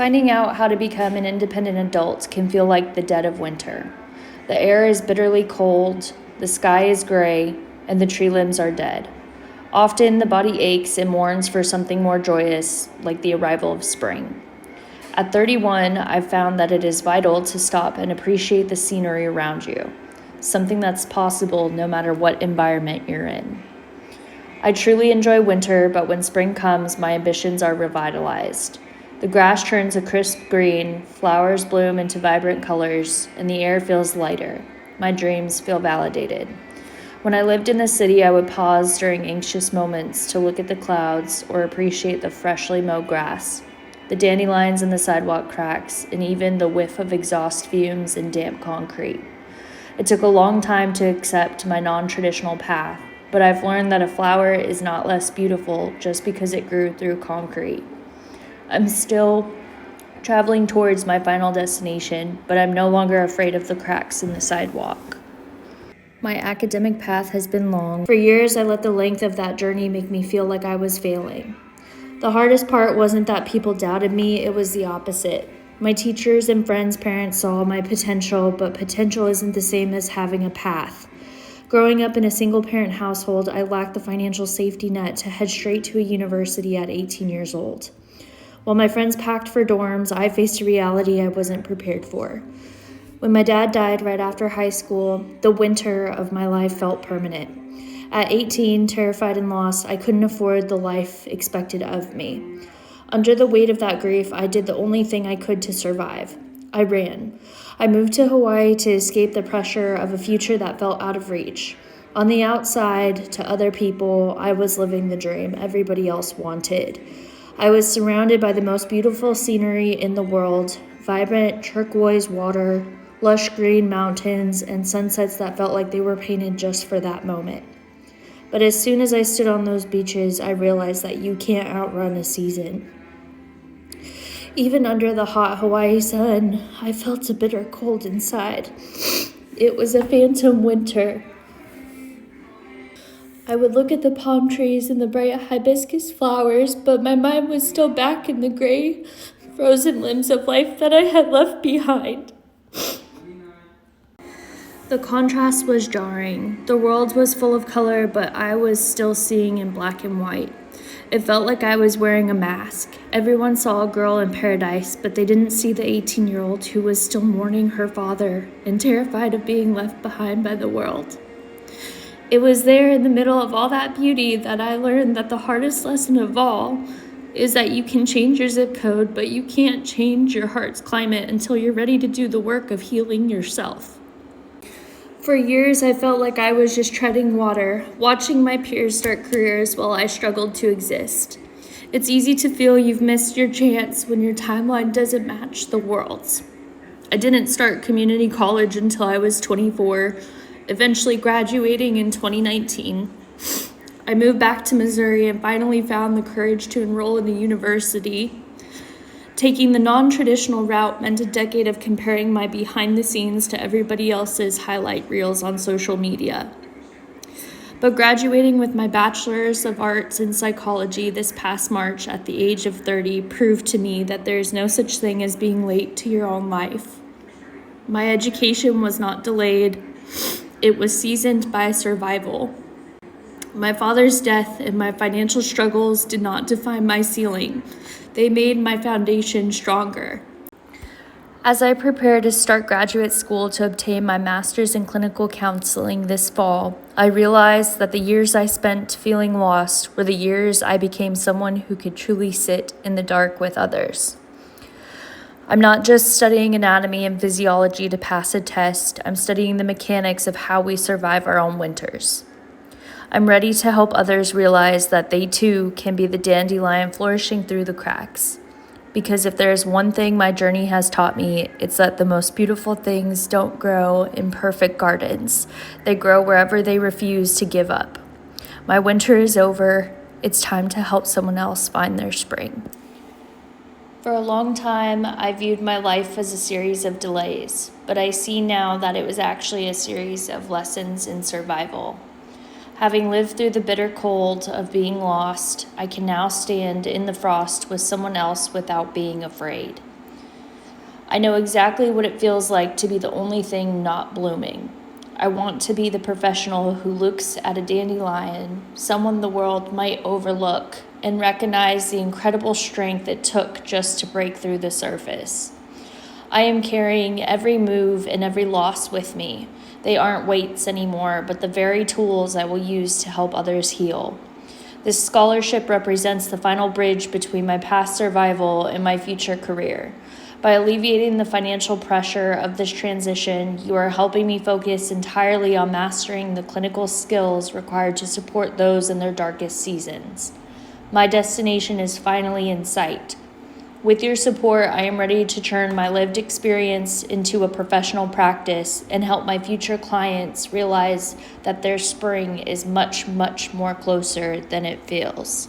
Finding out how to become an independent adult can feel like the dead of winter. The air is bitterly cold, the sky is gray, and the tree limbs are dead. Often the body aches and mourns for something more joyous, like the arrival of spring. At 31, I've found that it is vital to stop and appreciate the scenery around you, something that's possible no matter what environment you're in. I truly enjoy winter, but when spring comes, my ambitions are revitalized. The grass turns a crisp green, flowers bloom into vibrant colors, and the air feels lighter. My dreams feel validated. When I lived in the city, I would pause during anxious moments to look at the clouds or appreciate the freshly mowed grass, the dandelions in the sidewalk cracks, and even the whiff of exhaust fumes and damp concrete. It took a long time to accept my non-traditional path, but I've learned that a flower is not less beautiful just because it grew through concrete. I'm still traveling towards my final destination, but I'm no longer afraid of the cracks in the sidewalk. My academic path has been long. For years, I let the length of that journey make me feel like I was failing. The hardest part wasn't that people doubted me, it was the opposite. My teachers and friends' parents saw my potential, but potential isn't the same as having a path. Growing up in a single-parent household, I lacked the financial safety net to head straight to a university at 18 years old. While my friends packed for dorms, I faced a reality I wasn't prepared for. When my dad died right after high school, the winter of my life felt permanent. At 18, terrified and lost, I couldn't afford the life expected of me. Under the weight of that grief, I did the only thing I could to survive. I ran. I moved to Hawaii to escape the pressure of a future that felt out of reach. On the outside, to other people, I was living the dream everybody else wanted. I was surrounded by the most beautiful scenery in the world, vibrant turquoise water, lush green mountains, and sunsets that felt like they were painted just for that moment. But as soon as I stood on those beaches, I realized that you can't outrun a season. Even under the hot Hawaii sun, I felt a bitter cold inside. It was a phantom winter. I would look at the palm trees and the bright hibiscus flowers, but my mind was still back in the gray, frozen limbs of life that I had left behind. The contrast was jarring. The world was full of color, but I was still seeing in black and white. It felt like I was wearing a mask. Everyone saw a girl in paradise, but they didn't see the 18-year-old who was still mourning her father and terrified of being left behind by the world. It was there in the middle of all that beauty that I learned that the hardest lesson of all is that you can change your zip code, but you can't change your heart's climate until you're ready to do the work of healing yourself. For years, I felt like I was just treading water, watching my peers start careers while I struggled to exist. It's easy to feel you've missed your chance when your timeline doesn't match the world's. I didn't start community college until I was 24, eventually graduating in 2019. I moved back to Missouri and finally found the courage to enroll in a university. Taking the non-traditional route meant a decade of comparing my behind the scenes to everybody else's highlight reels on social media. But graduating with my bachelor's of arts in psychology this past March at the age of 30 proved to me that there is no such thing as being late to your own life. My education was not delayed. It was seasoned by survival. My father's death and my financial struggles did not define my ceiling. They made my foundation stronger. As I prepare to start graduate school to obtain my master's in clinical counseling this fall, I realized that the years I spent feeling lost were the years I became someone who could truly sit in the dark with others. I'm not just studying anatomy and physiology to pass a test, I'm studying the mechanics of how we survive our own winters. I'm ready to help others realize that they too can be the dandelion flourishing through the cracks. Because if there is one thing my journey has taught me, it's that the most beautiful things don't grow in perfect gardens. They grow wherever they refuse to give up. My winter is over. It's time to help someone else find their spring. For a long time, I viewed my life as a series of delays, but I see now that it was actually a series of lessons in survival. Having lived through the bitter cold of being lost, I can now stand in the frost with someone else without being afraid. I know exactly what it feels like to be the only thing not blooming. I want to be the professional who looks at a dandelion, someone the world might overlook, and recognize the incredible strength it took just to break through the surface. I am carrying every move and every loss with me. They aren't weights anymore, but the very tools I will use to help others heal. This scholarship represents the final bridge between my past survival and my future career. By alleviating the financial pressure of this transition, you are helping me focus entirely on mastering the clinical skills required to support those in their darkest seasons. My destination is finally in sight. With your support, I am ready to turn my lived experience into a professional practice and help my future clients realize that their spring is much, much more closer than it feels.